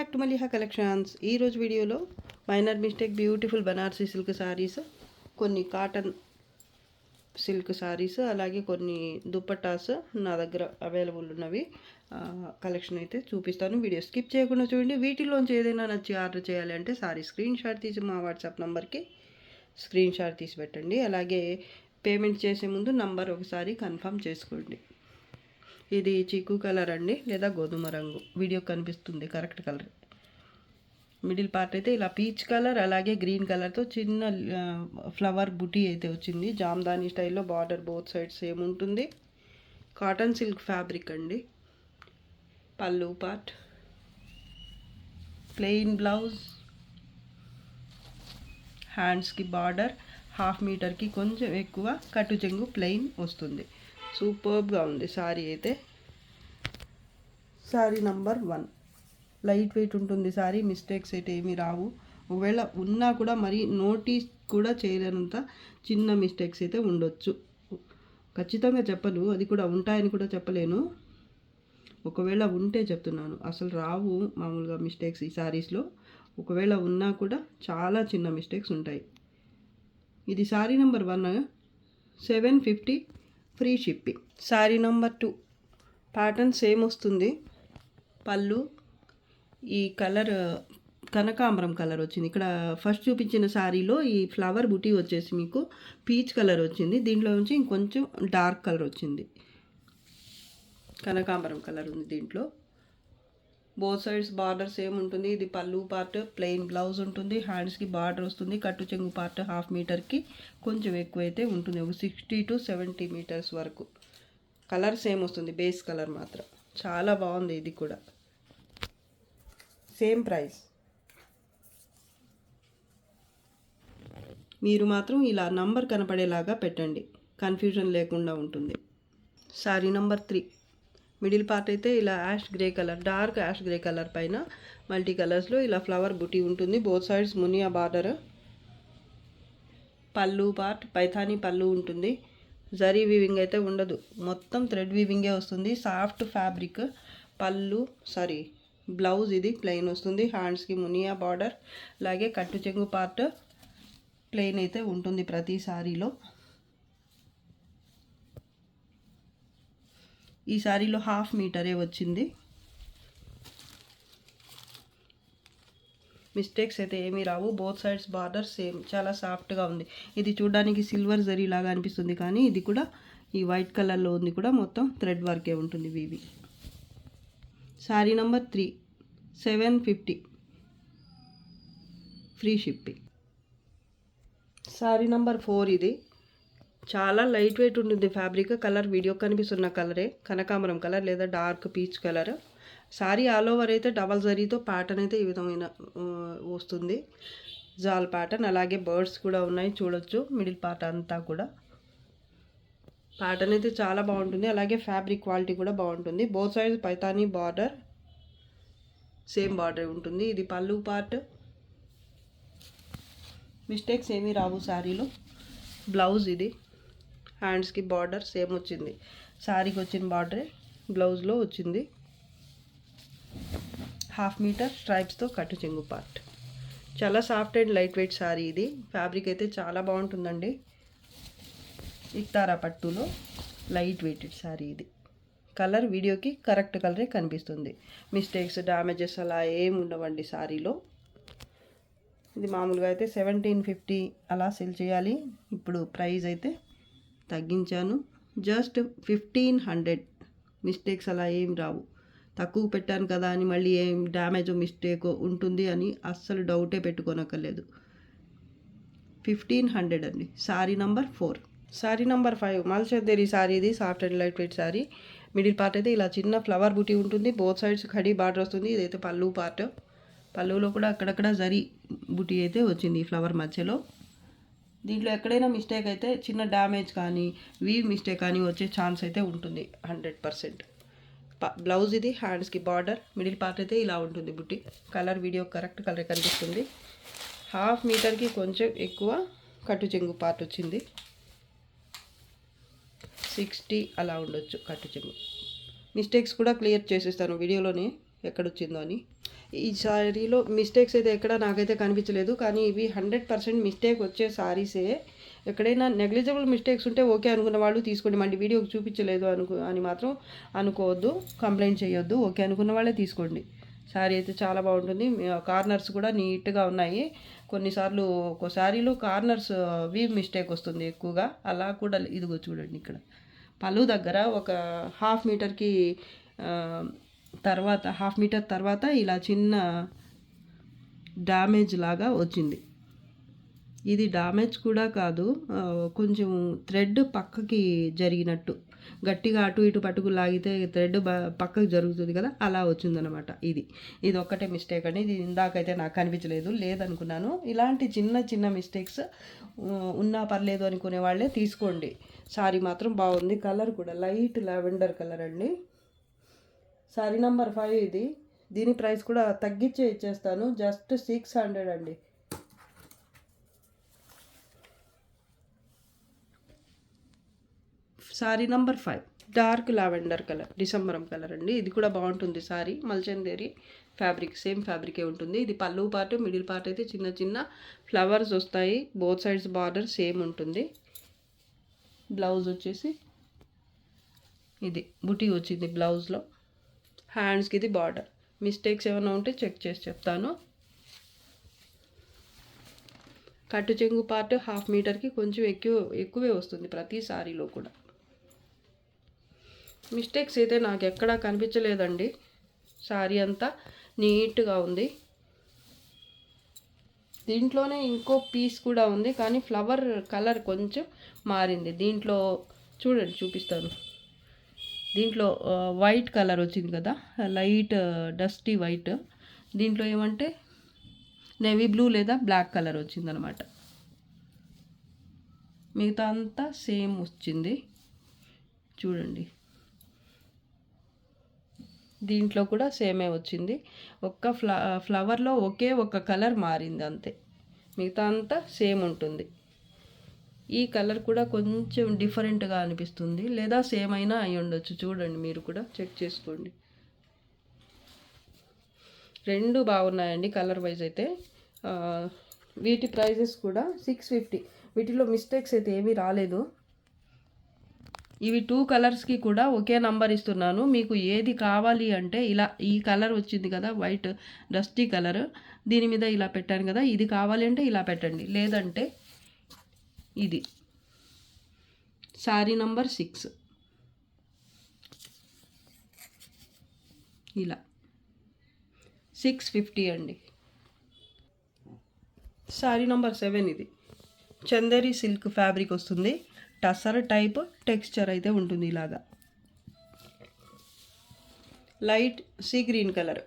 Back to Maliha collections. ఈరోజు వీడియోలో minor mistake beautiful Banarasi silk saris, కొన్ని కాటన్ సిల్క్ శారీస్, అలాగే కొన్ని దుప్పటాస్ నా దగ్గర అవైలబుల్ ఉన్నవి కలెక్షన్ అయితే చూపిస్తాను. వీడియో స్కిప్ చేయకుండా చూడండి. వీటిలోంచి ఏదైనా నచ్చి ఆర్డర్ చేయాలి అంటే సారీ స్క్రీన్ షాట్ తీసి మా వాట్సాప్ నెంబర్కి స్క్రీన్ షాట్ తీసి పెట్టండి. అలాగే పేమెంట్ చేసే ముందు నంబర్ ఒకసారి కన్ఫర్మ్ చేసుకోండి. ఇది చీకు కలర్ అండి, లేదా గోధుమ రంగు. వీడియో కనిపిస్తుంది కరెక్ట్ కలర్. మిడిల్ పార్ట్ అయితే ఇలా పీచ్ కలర్, అలాగే గ్రీన్ కలర్తో చిన్న ఫ్లవర్ బుటీ అయితే వచ్చింది. జామ్దాని స్టైల్లో బార్డర్ బోత్ సైడ్స్ సేమ్ ఉంటుంది. కాటన్ సిల్క్ ఫ్యాబ్రిక్ అండి. పళ్ళు పార్ట్, ప్లెయిన్ బ్లౌజ్, హ్యాండ్స్కి బార్డర్, హాఫ్ మీటర్కి కొంచెం ఎక్కువ కట్టు చెంగు ప్లెయిన్ వస్తుంది. సూపర్బ్గా ఉంది సారీ అయితే. Sorry number 1. లైట్ వెయిట్ ఉంటుంది సారీ, మిస్టేక్స్ అయితే ఏమీ రావు. ఒకవేళ ఉన్నా కూడా మరీ నోటీస్ కూడా చేయలేనంత చిన్న మిస్టేక్స్ అయితే ఉండొచ్చు. ఖచ్చితంగా చెప్పను, అది కూడా ఉంటాయని కూడా చెప్పలేను. ఒకవేళ ఉంటే చెప్తున్నాను, అసలు రావు మామూలుగా మిస్టేక్స్ ఈ సారీస్లో. ఒకవేళ ఉన్నా కూడా చాలా చిన్న మిస్టేక్స్ ఉంటాయి. ఇది sorry number 1, 750 free shipping. Sorry number 2 pattern same వస్తుంది. పళ్ళు ఈ కలర్ కనకాంబరం కలర్ వచ్చింది. ఇక్కడ ఫస్ట్ చూపించిన శారీలో ఈ ఫ్లవర్ బుటీ వచ్చేసి మీకు పీచ్ కలర్ వచ్చింది. దీంట్లో నుంచి ఇంకొంచెం డార్క్ కలర్ వచ్చింది. కనకాంబరం కలర్ ఉంది దీంట్లో. బోత్ సైడ్స్ బార్డర్ సేమ్ ఉంటుంది. ఇది పళ్ళు పార్ట్, ప్లెయిన్ బ్లౌజ్ ఉంటుంది. హ్యాండ్స్కి బార్డర్ వస్తుంది. కట్టు చెంగు పార్ట్ హాఫ్ మీటర్కి కొంచెం ఎక్కువైతే ఉంటుంది, ఒక 60 to 70 మీటర్స్ వరకు. కలర్ సేమ్ వస్తుంది, బేస్ కలర్ మాత్రం. చాలా బాగుంది ఇది కూడా. Same price. మీరు మాత్రం ఇలా నంబర్ కనపడేలాగా పెట్టండి, కన్ఫ్యూజన్ లేకుండా ఉంటుంది. సారీ నంబర్ 3 మిడిల్ పార్ట్ అయితే ఇలా ash grey colour, dark ash grey colour పైన మల్టీ కలర్స్లో ఇలా ఫ్లవర్ బుటీ ఉంటుంది. Both sides Munia border. Pallu part Paithani pallu ఉంటుంది. జరీ వీవింగ్ అయితే ఉండదు, మొత్తం థ్రెడ్ వీవింగే వస్తుంది. Soft fabric. బ్లౌజ్ ఇది ప్లెయిన్ వస్తుంది. హ్యాండ్స్కి మునియా బార్డర్, అలాగే కట్టు చెంగు పార్ట్ ప్లెయిన్ అయితే ఉంటుంది ప్రతి సారీలో. ఈ సారీలో హాఫ్ మీటరే వచ్చింది. మిస్టేక్స్ అయితే ఏమీ రావు. బోత్ సైడ్స్ బార్డర్ సేమ్, చాలా సాఫ్ట్గా ఉంది. ఇది చూడడానికి సిల్వర్ జరీ లాగా అనిపిస్తుంది, కానీ ఇది కూడా ఈ వైట్ కలర్లో ఉంది కూడా మొత్తం థ్రెడ్ వర్కే ఉంటుంది వీవి. Sari number 3 750 free shipping. Sari number 4 ఇది. చాలా లైట్ వెయిట్ ఉంటుంది ఫ్యాబ్రిక్. కలర్ వీడియో కనిపిస్తున్న కలరే, కనకాంబరం కలర్ లేదా dark peach colour. Sari all over అయితే డబల్ జరీతో ప్యాటర్న్ అయితే ఈ విధమైన వస్తుంది. జాల్ ప్యాటర్న్, అలాగే బర్డ్స్ కూడా ఉన్నాయి చూడొచ్చు. మిడిల్ పార్ట్ అంతా కూడా ప్యాటర్న్ అయితే చాలా బాగుంటుంది. అలాగే ఫ్యాబ్రిక్ క్వాలిటీ కూడా బాగుంటుంది. Both sides Paithani border, same border ఉంటుంది. ఇది పళ్ళు పార్ట్. మిస్టేక్స్ ఏమీ రావు శారీలో. బ్లౌజ్ ఇది. హ్యాండ్స్కి బార్డర్ సేమ్ వచ్చింది. శారీకి వచ్చిన బార్డరే బ్లౌజ్లో వచ్చింది. హాఫ్ మీటర్ స్ట్రైప్స్తో కట్టు చెంగు పార్ట్. చాలా soft and light wait sari ఇది. ఫ్యాబ్రిక్ అయితే చాలా బాగుంటుందండి. ఇక్తారా పట్టులో లైట్ వెయిటెడ్ శారీ ఇది. కలర్ వీడియోకి కరెక్ట్ కలరే కనిపిస్తుంది. మిస్టేక్స్, డ్యామేజెస్ అలా ఏమి ఉండవండి శారీలో. ఇది మామూలుగా అయితే 1750 అలా సెల్ చేయాలి. ఇప్పుడు ప్రైస్ అయితే తగ్గించాను, జస్ట్ 1500. మిస్టేక్స్ అలా ఏం రావు. తక్కువ పెట్టాను కదా అని మళ్ళీ ఏం డ్యామేజ్ మిస్టేక్ ఉంటుంది అని అస్సలు డౌటే పెట్టుకోనక్కర్లేదు. 1500 అండి. సారీ నంబర్ 4. సారీ నంబర్ 5 మల్చందేరి సారీ. ఇది soft and light weight sari. Middle part అయితే ఇలా చిన్న ఫ్లవర్ బుటీ ఉంటుంది. బోత్ సైడ్స్ ఖడీ బార్డర్ వస్తుంది. ఇదైతే పళ్ళు పార్ట్. పళ్ళులో కూడా అక్కడక్కడ జరీ బుటీ అయితే వచ్చింది ఈ ఫ్లవర్ మధ్యలో. దీంట్లో ఎక్కడైనా మిస్టేక్ అయితే చిన్న డ్యామేజ్ కానీ వీవ్ మిస్టేక్ కానీ వచ్చే ఛాన్స్ అయితే ఉంటుంది 100%. బ్లౌజ్ ఇది. హ్యాండ్స్కి బార్డర్. మిడిల్ పార్ట్ అయితే ఇలా ఉంటుంది బుట్టి. కలర్ వీడియో కరెక్ట్ కలర్ కనిపిస్తుంది. హాఫ్ మీటర్కి కొంచెం ఎక్కువ కట్టు చెంగు పార్ట్ వచ్చింది. 60 అలా ఉండొచ్చు కట్టు చెంగు. మిస్టేక్స్ కూడా క్లియర్ చేసేస్తాను వీడియోలోనే ఎక్కడొచ్చిందో అని. ఈ శారీలో మిస్టేక్స్ అయితే ఎక్కడ నాకైతే కనిపించలేదు, కానీ ఇవి 100% మిస్టేక్ వచ్చే శారీసే. ఎక్కడైనా నెగ్లిజిబుల్ మిస్టేక్స్ ఉంటే ఓకే అనుకున్న వాళ్ళు తీసుకోండి. మళ్ళీ వీడియోకి చూపించలేదు అని మాత్రం అనుకోవద్దు, కంప్లైంట్ చేయొద్దు. ఓకే అనుకున్న వాళ్ళే తీసుకోండి. శారీ అయితే చాలా బాగుంటుంది. కార్నర్స్ కూడా నీట్గా ఉన్నాయి. కొన్నిసార్లు ఒక శారీలో కార్నర్స్ వీవ్ మిస్టేక్ వస్తుంది ఎక్కువగా, అలా కూడా ఇదిగో చూడండి. ఇక్కడ పళ్ళు దగ్గర ఒక హాఫ్ మీటర్కి తర్వాత హాఫ్ మీటర్ తర్వాత ఇలా చిన్న డ్యామేజ్ లాగా వచ్చింది. ఇది డ్యామేజ్ కూడా కాదు, కొంచెం థ్రెడ్ పక్కకి జరిగినట్టు, గట్టిగా అటు ఇటు పట్టుకు లాగితే థ్రెడ్ పక్కకు జరుగుతుంది కదా, అలా వచ్చిందనమాట. ఇది ఒక్కటే మిస్టేక్ అండి. ఇది ఇందాకైతే నాకు కనిపించలేదు, లేదనుకున్నాను. ఇలాంటి చిన్న చిన్న మిస్టేక్స్ ఉన్నా పర్లేదు అనుకునే వాళ్ళే తీసుకోండి. శారీ మాత్రం బాగుంది. కలర్ కూడా లైట్ లావెండర్ కలర్ అండి. శారీ నెంబర్ 5 ఇది. దీని ప్రైస్ కూడా తగ్గించే ఇచ్చేస్తాను, జస్ట్ 600 అండి. Sari number 5 dark lavender colour, డిసెంబరం కలర్ అండి. ఇది కూడా బాగుంటుంది శారీ. మల్చందేరి ఫ్యాబ్రిక్, సేమ్ ఫ్యాబ్రికే ఉంటుంది. ఇది పళ్ళు పార్ట్, మిడిల్ పార్ట్ అయితే చిన్న చిన్న ఫ్లవర్స్ వస్తాయి. బోత్ సైడ్స్ బార్డర్ సేమ్ ఉంటుంది. బ్లౌజ్ వచ్చేసి ఇది బుటీ వచ్చింది బ్లౌజ్లో. హ్యాండ్స్కి ఇది బార్డర్. మిస్టేక్స్ ఏమైనా ఉంటే చెక్ చేసి చెప్తాను. కట్టు చెంగు పార్ట్ హాఫ్ మీటర్కి కొంచెం ఎక్కువే వస్తుంది ప్రతి సారీలో కూడా. మిస్టేక్స్ అయితే నాకు ఎక్కడా కనిపించలేదండి. సారీ అంతా నీట్గా ఉంది. దీంట్లోనే ఇంకో పీస్ కూడా ఉంది, కానీ ఫ్లవర్ కలర్ కొంచెం మారింది. దీంట్లో చూడండి, చూపిస్తాను. దీంట్లో వైట్ కలర్ వచ్చింది కదా, లైట్ డస్టీ వైట్. దీంట్లో ఏమంటే నేవీ బ్లూ లేదా బ్లాక్ కలర్ వచ్చిందనమాట. మిగతా అంతా సేమ్ వచ్చింది చూడండి. దీంట్లో కూడా సేమే వచ్చింది. ఒక్క ఫ్లవర్లో ఒక కలర్ మారింది అంతే, మిగతా అంతా సేమ్ ఉంటుంది. ఈ కలర్ కూడా కొంచెం డిఫరెంట్గా అనిపిస్తుంది, లేదా సేమ్ అయినా అయి ఉండొచ్చు. చూడండి, మీరు కూడా చెక్ చేసుకోండి. రెండు బాగున్నాయండి కలర్ వైజ్ అయితే. వీటి ప్రైజెస్ కూడా 650. వీటిలో మిస్టేక్స్ అయితే ఏమీ రాలేదు. ఇవి 2 కలర్స్కి కూడా ఒకే నంబర్ ఇస్తున్నాను. మీకు ఏది కావాలి అంటే ఇలా, ఈ కలర్ వచ్చింది కదా వైట్ డస్టీ కలర్, దీని మీద ఇలా పెట్టాను కదా, ఇది కావాలి అంటే ఇలా పెట్టండి. లేదంటే ఇది శారీ నంబర్ 6 ఇలా 650 అండి. శారీ నంబర్ 7 ఇది చందేరి సిల్క్ ఫ్యాబ్రిక్ వస్తుంది. టసర్ టైప్ టెక్స్చర్ అయితే ఉంటుంది. ఇలాగా లైట్ సీ గ్రీన్ కలర్.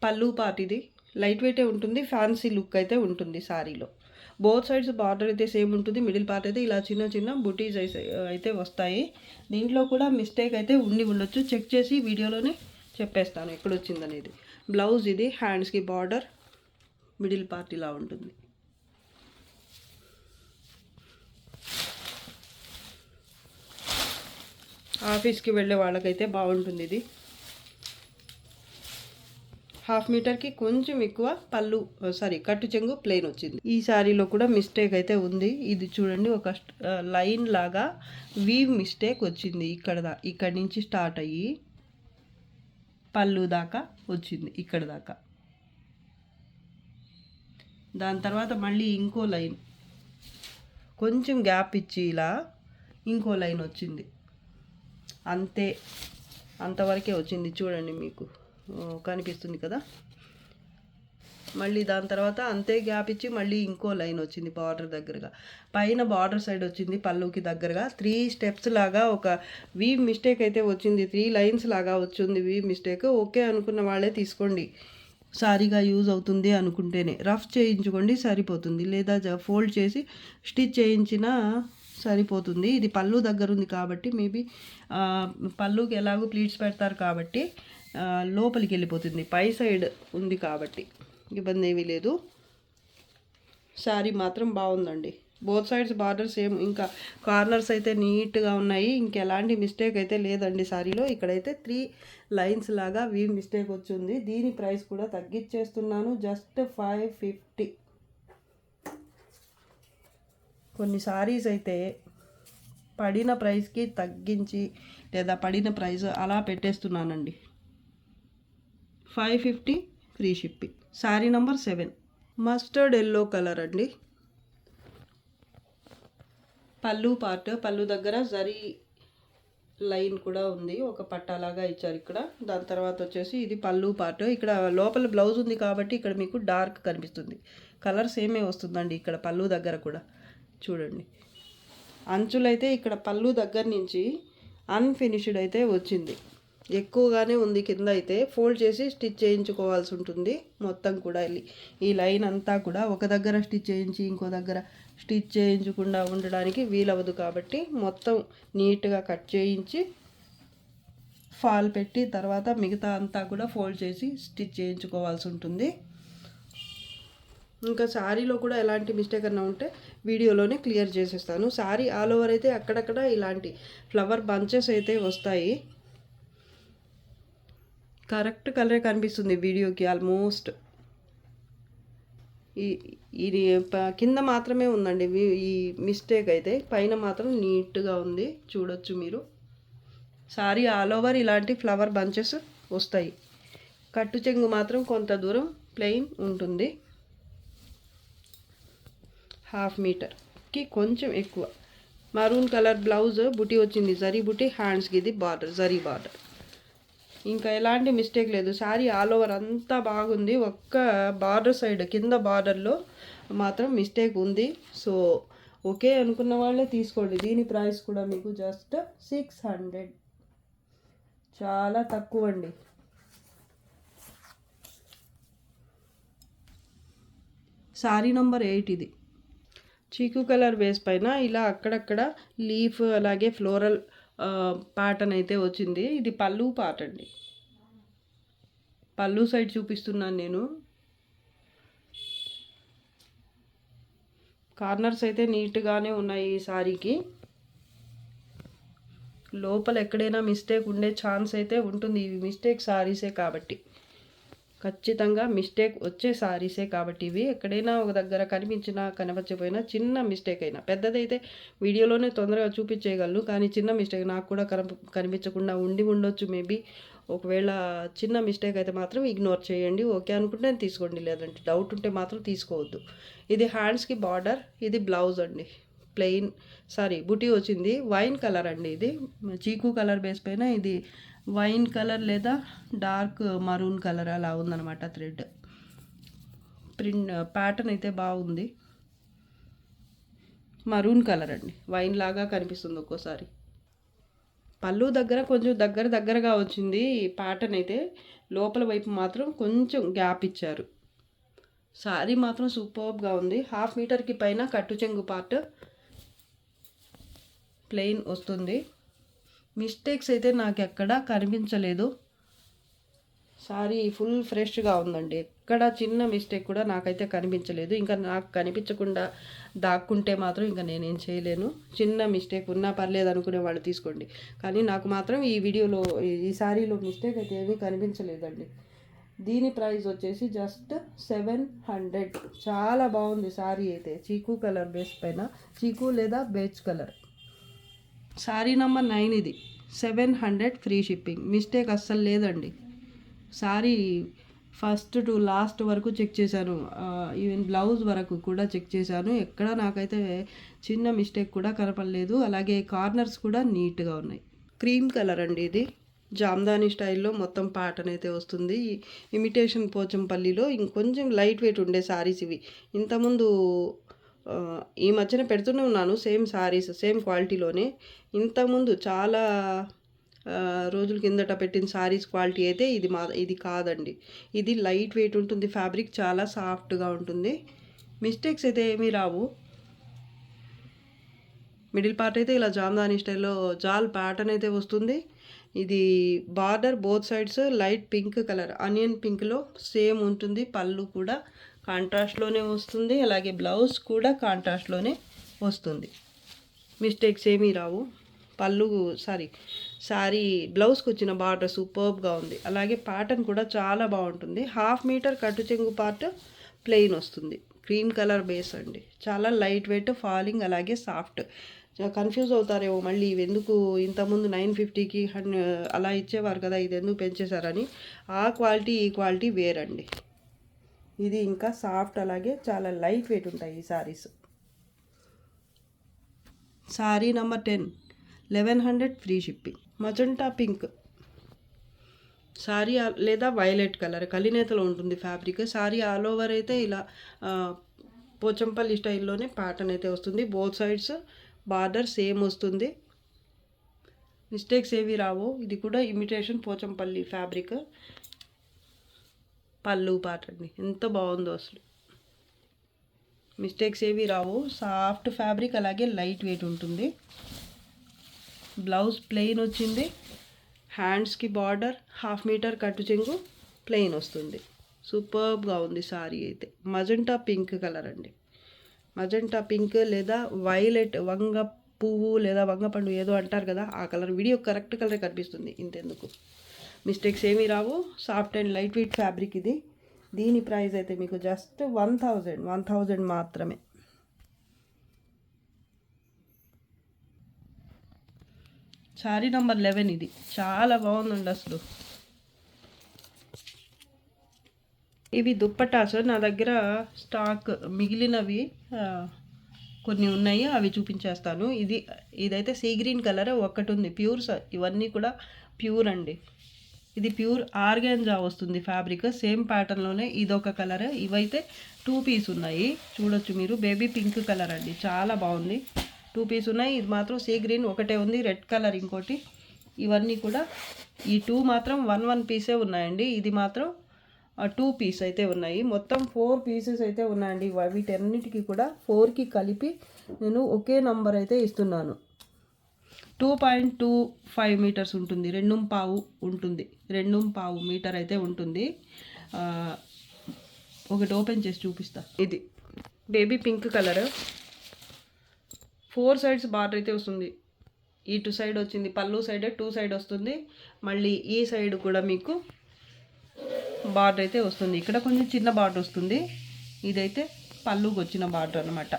పళ్ళు పార్ట్ ఇది లైట్ వెయిటే ఉంటుంది, ఫ్యాన్సీ లుక్ అయితే ఉంటుంది శారీలో. బోత్ సైడ్స్ బార్డర్ అయితే సేమ్ ఉంటుంది. మిడిల్ పార్ట్ అయితే ఇలా చిన్న చిన్న బుటీస్ అయితే వస్తాయి. దీంట్లో కూడా మిస్టేక్ అయితే ఉండొచ్చు, చెక్ చేసి వీడియోలోనే చెప్పేస్తాను ఎక్కడ వచ్చిందనేది. బ్లౌజ్ ఇది, హ్యాండ్స్కి బార్డర్, మిడిల్ పార్ట్ ఇలా ఉంటుంది. ఆఫీస్కి వెళ్ళే వాళ్ళకైతే బాగుంటుంది ఇది. హాఫ్ మీటర్కి కొంచెం ఎక్కువ పళ్ళు కట్టు చెంగు ప్లెయిన్ వచ్చింది. ఈ శారీలో కూడా మిస్టేక్ అయితే ఉంది. ఇది చూడండి, ఒక లైన్ లాగా వీవ్ మిస్టేక్ వచ్చింది. ఇక్కడి నుంచి స్టార్ట్ అయ్యి పళ్ళు దాకా వచ్చింది, ఇక్కడ దాకా. దాని తర్వాత మళ్ళీ ఇంకో లైన్, కొంచెం గ్యాప్ ఇచ్చి ఇలా ఇంకో లైన్ వచ్చింది. అంతవరకే వచ్చింది. చూడండి, మీకు కనిపిస్తుంది కదా. మళ్ళీ దాని తర్వాత అంతే గ్యాప్ ఇచ్చి మళ్ళీ ఇంకో లైన్ వచ్చింది బార్డర్ దగ్గరగా. పైన బార్డర్ సైడ్ వచ్చింది పళ్ళుకి దగ్గరగా. 3 స్టెప్స్ లాగా ఒక వీవ్ మిస్టేక్ అయితే వచ్చింది. 3 లైన్స్ లాగా వచ్చింది వీవ్ మిస్టేక్. ఓకే అనుకున్న వాళ్ళే తీసుకోండి. సారీగా యూజ్ అవుతుంది అనుకుంటేనే రఫ్ చేయించుకోండి, సరిపోతుంది. లేదా ఫోల్డ్ చేసి స్టిచ్ చేయించినా సరిపోతుంది. ఇది పళ్ళు దగ్గర ఉంది కాబట్టి మేబీ పళ్ళుకి ఎలాగో ప్లీట్స్ పెడతారు కాబట్టి లోపలికి వెళ్ళిపోతుంది. పై సైడ్ ఉంది కాబట్టి ఇబ్బంది ఏమీ లేదు. శారీ మాత్రం బాగుందండి. బోత్ సైడ్స్ బార్డర్ సేమ్, ఇంకా కార్నర్స్ అయితే నీట్గా ఉన్నాయి. ఇంకెలాంటి మిస్టేక్ అయితే లేదండి సారీలో. ఇక్కడైతే 3 లైన్స్ లాగా వీవ్ మిస్టేక్ వచ్చింది. దీని ప్రైస్ కూడా తగ్గించేస్తున్నాను, జస్ట్ 550. కొన్ని సారీస్ అయితే పడిన ప్రైస్కి తగ్గించి లేదా పడిన ప్రైస్ అలా పెట్టేస్తున్నానండి. 550 free shipping. Sari number 7 mustard yellow colour అండి. పళ్ళు పార్ట్, పళ్ళు దగ్గర జరీ లైన్ కూడా ఉంది, ఒక పట్టాలాగా ఇచ్చారు ఇక్కడ. దాని తర్వాత వచ్చేసి ఇది పళ్ళు పార్ట్. ఇక్కడ లోపల బ్లౌజ్ ఉంది కాబట్టి ఇక్కడ మీకు డార్క్ కనిపిస్తుంది. కలర్ సేమే వస్తుందండి ఇక్కడ పళ్ళు దగ్గర కూడా. చూడండి, అంచులైతే ఇక్కడ పళ్ళు దగ్గర నుంచి అన్ఫినిష్డ్ అయితే వచ్చింది, ఎక్కువగానే ఉంది. కింద అయితే ఫోల్డ్ చేసి స్టిచ్ చేయించుకోవాల్సి ఉంటుంది. మొత్తం కూడా ఈ లైన్ అంతా కూడా ఒక దగ్గర స్టిచ్ చేయించి ఇంకో దగ్గర స్టిచ్ చేయించకుండా ఉండడానికి వీలవదు కాబట్టి మొత్తం నీట్గా కట్ చేయించి ఫాల్ పెట్టి తర్వాత మిగతా అంతా కూడా ఫోల్డ్ చేసి స్టిచ్ చేయించుకోవాల్సి ఉంటుంది. ఇంకా శారీలో కూడా ఎలాంటి మిస్టేక్ అన్నా ఉంటే వీడియోలోనే క్లియర్ చేసేస్తాను. శారీ ఆల్ ఓవర్ అయితే అక్కడక్కడ ఇలాంటి ఫ్లవర్ బంచెస్ అయితే వస్తాయి. కరెక్ట్ కలరే కనిపిస్తుంది వీడియోకి ఆల్మోస్ట్. ఇది కింద మాత్రమే ఉందండి ఈ మిస్టేక్ అయితే, పైన మాత్రం నీట్గా ఉంది, చూడొచ్చు మీరు. సారీ ఆల్ ఓవర్ ఇలాంటి ఫ్లవర్ బంచెస్ వస్తాయి. కట్టు చెంగు మాత్రం కొంత దూరం ప్లెయిన్ ఉంటుంది, 1/2 మీటర్కి కొంచెం ఎక్కువ. మరూన్ కలర్ బ్లౌజ్ బుటీ వచ్చింది, జరీ బుటీ. హ్యాండ్స్కి ఇది బార్డర్, జరీ బార్డర్. ఇంకా ఎలాంటి మిస్టేక్ లేదు. శారీ ఆల్ ఓవర్ అంతా బాగుంది, ఒక్క బార్డర్ సైడ్ కింద బార్డర్లో మాత్రం మిస్టేక్ ఉంది. సో ఓకే అనుకున్న వాళ్ళే తీసుకోండి. దీని ప్రైస్ కూడా మీకు జస్ట్ 600, చాలా తక్కువ అండి. శారీ నంబర్ 8 ఇది. చీకు కలర్ బేస్ పైన ఇలా అక్కడక్కడ లీఫ్ అలాగే ఫ్లోరల్ ప్యాటర్న్ అయితే వచ్చింది. ఇది పళ్ళు పార్ట్ అండి. పళ్ళు సైడ్ చూపిస్తున్నాను నేను. కార్నర్స్ అయితే నీట్గానే ఉన్నాయి ఈ సారీకి. లోపల ఎక్కడైనా మిస్టేక్ ఉండే ఛాన్స్ అయితే ఉంటుంది. ఇవి మిస్టేక్ సారీసే కాబట్టి, ఖచ్చితంగా మిస్టేక్ వచ్చే సారీసే కాబట్టి ఇవి. ఎక్కడైనా ఒక దగ్గర కనిపించినా కనిపించకపోయినా చిన్న మిస్టేక్ అయినా, పెద్దదైతే వీడియోలోనే తొందరగా చూపించేయగలను, కానీ చిన్న మిస్టేక్ నాకు కూడా కనిపించకుండా ఉండొచ్చు మేబీ. ఒకవేళ చిన్న మిస్టేక్ అయితే మాత్రం ఇగ్నోర్ చేయండి. ఓకే అనుకుంటే తీసుకోండి, లేదంటే డౌట్ ఉంటే మాత్రం తీసుకోవద్దు. ఇది హ్యాండ్స్కి బార్డర్, ఇది బ్లౌజ్ అండి. ప్లెయిన్ బుటీ వచ్చింది. వైన్ కలర్ అండి ఇది, చీకు కలర్ బేస్ పైన ఇది వైన్ కలర్ లేదా డార్క్ మరూన్ కలర్ అలా ఉందన్నమాట. థ్రెడ్ ప్రింట్ ప్యాటర్న్ అయితే బాగుంది. మరూన్ కలర్ అండి, వైన్ లాగా కనిపిస్తుంది ఒక్కోసారి. పళ్ళు దగ్గర కొంచెం దగ్గరగా వచ్చింది ఈ ప్యాటర్న్ అయితే. లోపల వైపు మాత్రం కొంచెం గ్యాప్ ఇచ్చారు. సారీ మాత్రం సూపర్గా ఉంది. 1/2 మీటర్కి పైన కట్టు చెంగు పార్ట్ ప్లెయిన్ వస్తుంది. మిస్టేక్స్ అయితే నాకు ఎక్కడా కనిపించలేదు. సారీ ఫుల్ ఫ్రెష్గా ఉందండి, ఎక్కడ చిన్న మిస్టేక్ కూడా నాకైతే కనిపించలేదు. ఇంకా నాకు కనిపించకుండా దాక్కుంటే మాత్రం ఇంకా నేనేం చేయలేను. చిన్న మిస్టేక్ ఉన్నా పర్లేదు అనుకునే వాళ్ళు తీసుకోండి, కానీ నాకు మాత్రం ఈ వీడియోలో ఈ సారీలో మిస్టేక్ అయితే ఏమీ కనిపించలేదండి. దీని ప్రైస్ వచ్చేసి జస్ట్ 700. చాలా బాగుంది సారీ అయితే. చీకు కలర్ బేస్ పైన, చీకు లేదా బేజ్ కలర్. సారీ నంబర్ 9 ఇది. 700 ఫ్రీ షిప్పింగ్. మిస్టేక్ అస్సలు లేదండి. సారీ ఫస్ట్ టు లాస్ట్ వరకు చెక్ చేశాను, ఈవెన్ బ్లౌజ్ వరకు కూడా చెక్ చేశాను. ఎక్కడ నాకైతే చిన్న మిస్టేక్ కూడా కనపడలేదు. అలాగే కార్నర్స్ కూడా నీట్గా ఉన్నాయి. క్రీమ్ కలర్ అండి ఇది. జామ్దాని స్టైల్లో మొత్తం ప్యాటర్న్ అయితే వస్తుంది. ఇమిటేషన్ పోచంపల్లిలో ఇంకొంచెం లైట్ వెయిట్ ఉండే సారీస్ ఇవి. ఇంతకుముందు ఈ మధ్యన పెడుతూనే ఉన్నాను సేమ్ సారీస్, సేమ్ క్వాలిటీలోనే. ఇంతకుముందు చాలా రోజుల కిందట పెట్టిన సారీస్ క్వాలిటీ అయితే ఇది కాదండి. ఇది లైట్ వెయిట్ ఉంటుంది, ఫ్యాబ్రిక్ చాలా సాఫ్ట్గా ఉంటుంది. మిస్టేక్స్ అయితే ఏమీ రావు. మిడిల్ పార్ట్ అయితే ఇలా జామ్దాని స్టైల్లో జాల్ ప్యాటర్న్ అయితే వస్తుంది. ఇది border both sides light pink colour, onion పింక్లో సేమ్ ఉంటుంది. పళ్ళు కూడా కాంట్రాస్ట్లోనే వస్తుంది, అలాగే బ్లౌజ్ కూడా కాంట్రాస్ట్లోనే వస్తుంది. మిస్టేక్స్ ఏమీ రావు. పళ్ళు సారీ బ్లౌజ్కి వచ్చిన బార్డర్ సూపర్బ్గా ఉంది. అలాగే ప్యాటర్న్ కూడా చాలా బాగుంటుంది. 1/2 మీటర్ కట్టు చెంగు పార్ట్ ప్లెయిన్ వస్తుంది. క్రీమ్ కలర్ బేస్ అండి. చాలా లైట్ వెయిట్, ఫాలింగ్, అలాగే సాఫ్ట్. కన్ఫ్యూజ్ అవుతారేమో మళ్ళీ ఇవి ఎందుకు ఇంతకుముందు 950కి అలా ఇచ్చేవారు కదా, ఇది ఎందుకు పెంచేశారని. ఆ క్వాలిటీ ఈ క్వాలిటీ వేరండి. ఇది ఇంకా సాఫ్ట్, అలాగే చాలా లైట్ వెయిట్ ఉంటాయి ఈ saris. Sari number 10, 1100 free shipping. Magenta pink sari లేదా వైలెట్ కలర్ కలినేతలో ఉంటుంది ఫ్యాబ్రిక్. శారీ ఆల్ ఓవర్ అయితే ఇలా పోచంపల్లి స్టైల్లోనే ప్యాటర్న్ అయితే వస్తుంది. బోత్ సైడ్స్ బార్డర్ సేమ్ వస్తుంది. మిస్టేక్స్ ఏవి రావు. ఇది కూడా ఇమిటేషన్ పోచంపల్లి ఫ్యాబ్రిక్. పళ్ళు ప్యాటర్న్ ఎంత బాగుందో అసలు. మిస్టేక్స్ ఏవి రావు. సాఫ్ట్ ఫ్యాబ్రిక్, అలాగే లైట్ వెయిట్ ఉంటుంది. బ్లౌజ్ ప్లెయిన్ వచ్చింది. హ్యాండ్స్కి బార్డర్ 1/2 మీటర్ కట్టు చెంగు ప్లెయిన్ వస్తుంది. సూపర్బ్గా ఉంది సారీ అయితే. మజంటా పింక్ కలర్ అండి. మజంటా పింక్ లేదా వైలెట్, వంగ పువ్వు లేదా వంగ పండు ఏదో అంటారు కదా, ఆ కలర్. వీడియో కరెక్ట్ కలరే కనిపిస్తుంది, ఇంతెందుకు. మిస్టేక్స్ ఏమీ రావు. Soft and light weight fabric ఇది. దీని ప్రైస్ అయితే మీకు జస్ట్ 1000 మాత్రమే. శారీ నెంబర్ 11 ఇది. చాలా బాగుందండి అసలు. ఇవి దుప్పటాస్. నా దగ్గర స్టాక్ మిగిలినవి కొన్ని ఉన్నాయి, అవి చూపించేస్తాను. ఇదైతే సీ గ్రీన్ కలర్ ఒకటి ఉంది. ప్యూర్ ఇవన్నీ కూడా ప్యూర్ అండి. ఇది ప్యూర్ ఆర్గాన్జా వస్తుంది ఫ్యాబ్రిక్. సేమ్ ప్యాటర్న్లోనే ఇదొక కలర్. ఇవైతే 2 పీస్ ఉన్నాయి, చూడొచ్చు మీరు. బేబీ పింక్ కలర్ అండి, చాలా బాగుంది. 2 పీస్ ఉన్నాయి. ఇది మాత్రం సీ గ్రీన్ ఒకటే ఉంది, రెడ్ కలర్ ఇంకోటి. ఇవన్నీ కూడా ఈ 2 మాత్రం 1 పీసే ఉన్నాయండి. ఇది మాత్రం 2 పీస్ అయితే ఉన్నాయి. మొత్తం 4 పీసెస్ అయితే ఉన్నాయండి. వీటన్నిటికీ కూడా 4కి కలిపి నేను ఒకే నంబర్ అయితే ఇస్తున్నాను. 2.25 మీటర్స్ ఉంటుంది. 2.25 ఉంటుంది. 2.25 మీటర్ అయితే ఉంటుంది. ఒకటి ఓపెన్ చేసి చూపిస్తా. ఇది baby pink colour. 4 sides border అయితే వస్తుంది. ఇటు సైడ్ వచ్చింది పళ్ళు సైడ్, 2 సైడ్ వస్తుంది. మళ్ళీ ఈ సైడ్ కూడా మీకు బార్డర్ అయితే వస్తుంది. ఇక్కడ కొంచెం చిన్న బార్డర్ వస్తుంది. ఇదైతే పళ్ళుకి వచ్చిన బార్డర్ అనమాట.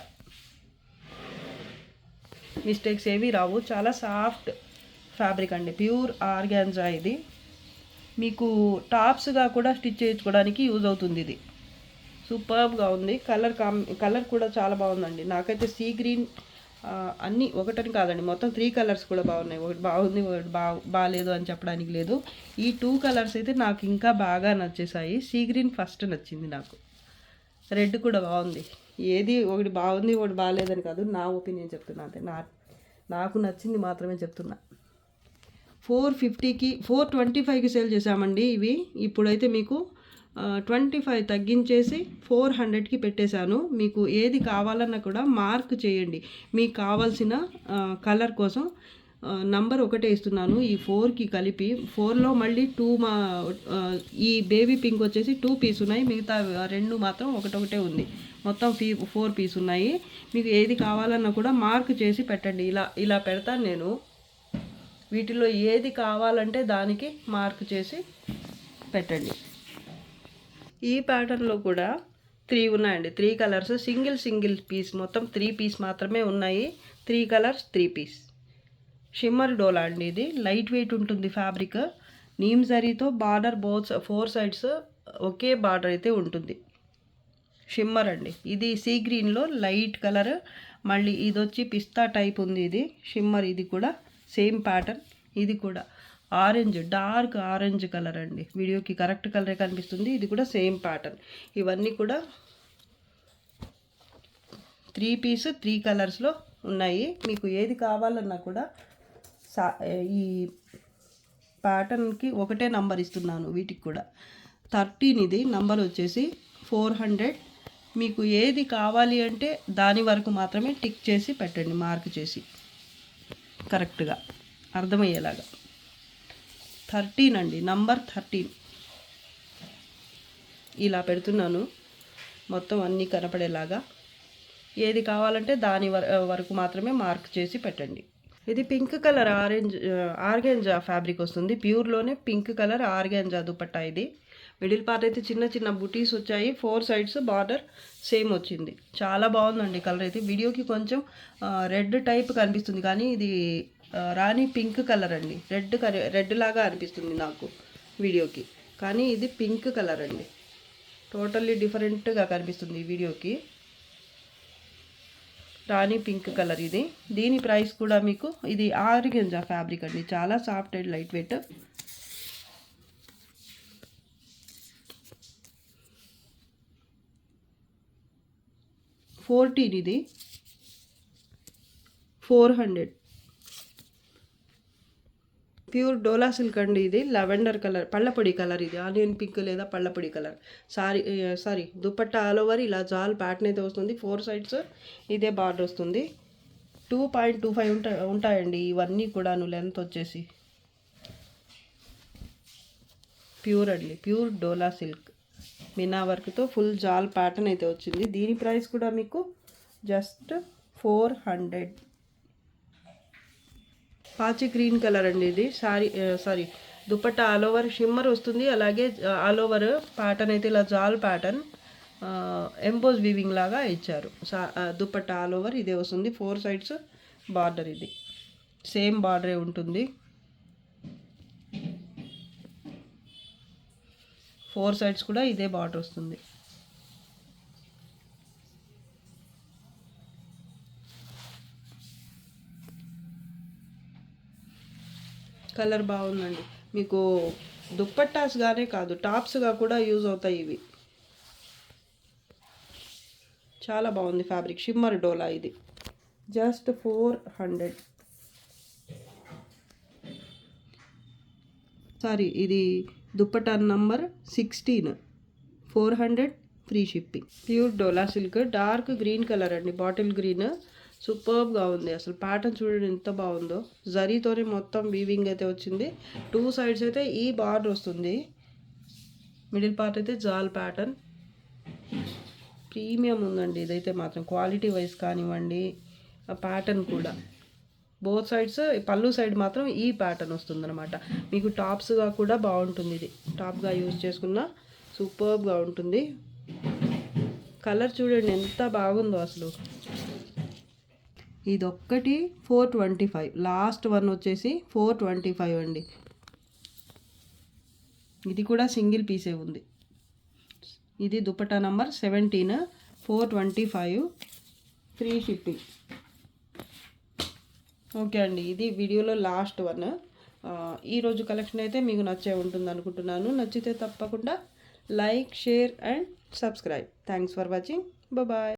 మిస్టేక్స్ ఏవి రావు. చాలా సాఫ్ట్ ఫ్యాబ్రిక్ అండి. ప్యూర్ ఆర్గాన్జా ఇది. మీకు టాప్స్గా కూడా స్టిచ్ చేయించుకోవడానికి యూజ్ అవుతుంది. ఇది సూపర్బ్గా ఉంది. కలర్ కూడా చాలా బాగుందండి. నాకైతే సీ గ్రీన్ అన్నీ ఒకటని కాదండి, మొత్తం 3 కలర్స్ కూడా బాగున్నాయి. ఒకటి బాగుంది, ఒకటి బాగాలేదు అని చెప్పడానికి లేదు. ఈ 2 కలర్స్ అయితే నాకు ఇంకా బాగా నచ్చేసాయి. సీ గ్రీన్ ఫస్ట్ నచ్చింది నాకు. రెడ్ కూడా బాగుంది. ఏది ఒకటి బాగుంది ఒకటి బాగాలేదని కాదు, నా ఒపీనియన్ చెప్తున్నా అంతే. నాకు నచ్చింది మాత్రమే చెప్తున్నా. 450కి 425కి సేల్ చేసామండి ఇవి. ఇప్పుడైతే మీకు 25 తగ్గించేసి 400కి పెట్టేశాను. మీకు ఏది కావాలన్నా కూడా మార్క్ చేయండి. మీకు కావాల్సిన కలర్ కోసం నంబర్ ఒకటే ఇస్తున్నాను. ఈ 4కి కలిపి 4లో మళ్ళీ 2 ఈ బేబీ పింక్ వచ్చేసి 2 పీస్ ఉన్నాయి. మిగతా 2 మాత్రం ఒకటొకటే ఉంది. మొత్తం 4 పీస్ ఉన్నాయి. మీకు ఏది కావాలన్నా కూడా మార్క్ చేసి పెట్టండి. ఇలా పెడతాను నేను. వీటిలో ఏది కావాలంటే దానికి మార్క్ చేసి పెట్టండి. ఈ ప్యాటర్న్లో కూడా 3 ఉన్నాయండి. 3 కలర్స్, సింగిల్ పీస్. మొత్తం 3 పీస్ మాత్రమే ఉన్నాయి. 3 కలర్స్ 3 పీస్. షిమ్మర్ డోలా అండి. ఇది లైట్ వెయిట్ ఉంటుంది ఫ్యాబ్రిక్. నీమ్ జరీతో బార్డర్ 4 సైడ్స్ ఒకే బార్డర్ అయితే ఉంటుంది. షిమ్మర్ అండి. ఇది సీ గ్రీన్లో లైట్ కలర్. మళ్ళీ ఇది వచ్చి పిస్తా టైప్ ఉంది. ఇది షిమ్మర్. ఇది కూడా సేమ్ ప్యాటర్న్. ఇది కూడా ఆరెంజ్, డార్క్ ఆరెంజ్ కలర్ అండి. వీడియోకి కరెక్ట్ కలరే కనిపిస్తుంది. ఇది కూడా సేమ్ ప్యాటర్న్. ఇవన్నీ కూడా 3 పీస్ 3 కలర్స్లో ఉన్నాయి. మీకు ఏది కావాలన్నా కూడా ఈ ప్యాటర్న్కి ఒకటే నంబర్ ఇస్తున్నాను. వీటికి కూడా 13 ఇది నంబర్ వచ్చేసి 400. మీకు ఏది కావాలి అంటే దాని వరకు మాత్రమే టిక్ చేసి పెట్టండి, మార్క్ చేసి కరెక్ట్గా అర్థమయ్యేలాగా. 13 అండి, నంబర్ 13. ఇలా పెడుతున్నాను మొత్తం అన్నీ కనపడేలాగా. ఏది కావాలంటే దాని వరకు మాత్రమే మార్క్ చేసి పెట్టండి. ఇది పింక్ కలర్ ఆర్గాంజా ఫ్యాబ్రిక్ వస్తుంది. ప్యూర్లోనే పింక్ కలర్ ఆర్గాంజా దుపట్టా ఇది. మిడిల్ పార్ట్ అయితే చిన్న చిన్న బుటీస్ వచ్చాయి. 4 సైడ్స్ బార్డర్ సేమ్ వచ్చింది. చాలా బాగుందండి కలర్ అయితే. వీడియోకి కొంచెం రెడ్ టైప్ కనిపిస్తుంది కానీ ఇది రాణి పింక్ కలర్ అండి. రెడ్ లాగా అనిపిస్తుంది నాకు వీడియోకి, కానీ ఇది పింక్ కలర్ అండి. టోటల్లీ డిఫరెంట్గా కనిపిస్తుంది ఈ వీడియోకి. రాణి పింక్ కలర్ ఇది. దీని ప్రైస్ కూడా మీకు, ఇది ఆర్గాంజా ఫ్యాబ్రిక్ అండి, చాలా సాఫ్ట్ అండ్ లైట్ వెయిట్. ఇది 400. ప్యూర్ డోలా సిల్క్ అండి ఇది. లెవెండర్ కలర్, పళ్ళపొడి కలర్ ఇది. ఆనియన్ పింక్ లేదా పళ్ళపొడి colour. Sari dupatta all over ఇలా జాల్ ప్యాటర్న్ అయితే వస్తుంది. 4 సైడ్స్ ఇదే బార్డర్ వస్తుంది. 2.25 ఉంటాయండి ఇవన్నీ కూడాను. లెంత్ వచ్చేసి ప్యూర్ అండి, ప్యూర్ డోలా సిల్క్ మీనా వర్క్తో ఫుల్ జాల్ ప్యాటర్న్ అయితే వచ్చింది. దీని ప్రైస్ కూడా మీకు జస్ట్ 400. పాచి గ్రీన్ కలర్ అండి ఇది. Sorry dupatta all over shimmer వస్తుంది. అలాగే ఆల్ ఓవర్ ప్యాటర్న్ అయితే ఇలా జాల్ ప్యాటర్న్ ఎంబోజ్ వీవింగ్ లాగా ఇచ్చారు. దుపట్టా ఆల్ ఓవర్ ఇదే వస్తుంది. 4 సైడ్స్ బార్డర్ ఇది సేమ్ బార్డరే ఉంటుంది. 4 సైడ్స్ కూడా ఇదే బార్డర్ వస్తుంది. కలర్ బాగుందండి. మీకు దుప్పట్టాస్గానే కాదు, టాప్స్గా కూడా యూజ్ అవుతాయి ఇవి. చాలా బాగుంది ఫ్యాబ్రిక్. షిమ్మర్ డోలా ఇది జస్ట్ 400. సారీ ఇది dupatta number 16. 400 free shipping. Pure Dola silk dark green colour అండి, బాటిల్ గ్రీన్. సూపర్గా ఉంది. అసలు ప్యాటర్న్ చూడండి ఎంత బాగుందో. జరీతోనే మొత్తం వీవింగ్ అయితే వచ్చింది. 2 సైడ్స్ అయితే ఈ బార్డర్ వస్తుంది. మిడిల్ పార్ట్ అయితే జాల్ ప్యాటర్న్. ప్రీమియం ఉందండి ఇదైతే మాత్రం. క్వాలిటీ వైజ్ కానివ్వండి, ఆ ప్యాటర్న్ కూడా. బోత్ సైడ్స్ పళ్ళు సైడ్ మాత్రం ఈ ప్యాటర్న్ వస్తుందన్నమాట. మీకు టాప్స్గా కూడా బాగుంటుంది. ఇది టాప్గా యూజ్ చేసుకున్న సూపర్గా ఉంటుంది. కలర్ చూడండి ఎంత బాగుందో అసలు. ఇదొక్కటి 425. లాస్ట్ వన్ వచ్చేసి 425 అండి. ఇది కూడా సింగిల్ పీసే ఉంది. ఇది dupatta number 17. 425 free shipping. Okay అండి, ఇది వీడియోలో లాస్ట్ వన్. ఈరోజు కలెక్షన్ అయితే మీకు నచ్చే ఉంటుంది అనుకుంటున్నాను. నచ్చితే తప్పకుండా like, share and subscribe. Thanks for watching. Bye.